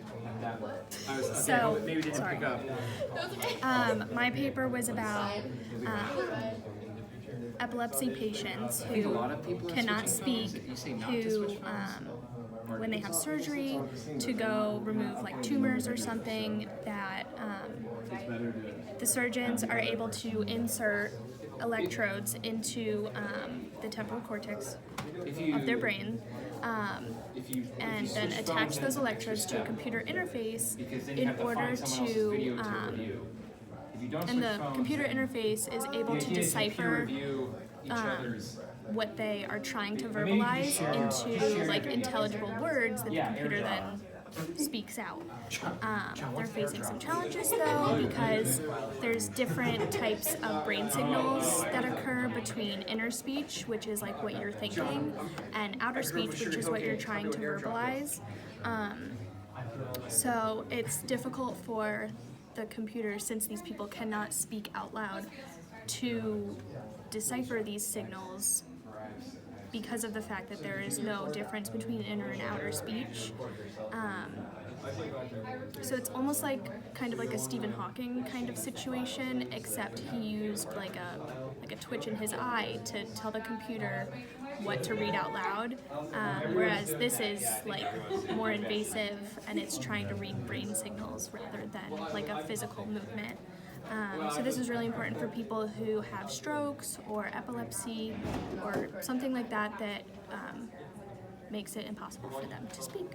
Okay. So, maybe didn't sorry. pick up. My paper was about epilepsy patients I think a who lot of people are cannot switching speak, phones. You say not to who, switch phones? when they have surgery to go remove like tumors or something, that the surgeons are able to insert electrodes into the temporal cortex of their brain, and then attach those electrodes to a computer interface in order to, and the computer interface is able to decipher what they are trying to verbalize into like intelligible words that the computer then speaks out. They're facing some challenges though, because there's different types of brain signals that occur between inner speech, which is like what you're thinking, and outer speech, which is what you're trying to verbalize. So it's difficult for the computer, since these people cannot speak out loud, to decipher these signals because of the fact that there is no difference between inner and outer speech. So it's almost like kind of like a Stephen Hawking kind of situation, except he used like a twitch in his eye to tell the computer what to read out loud, whereas this is like more invasive and it's trying to read brain signals rather than like a physical movement. So this is really important for people who have strokes or epilepsy or something like that that makes it impossible for them to speak.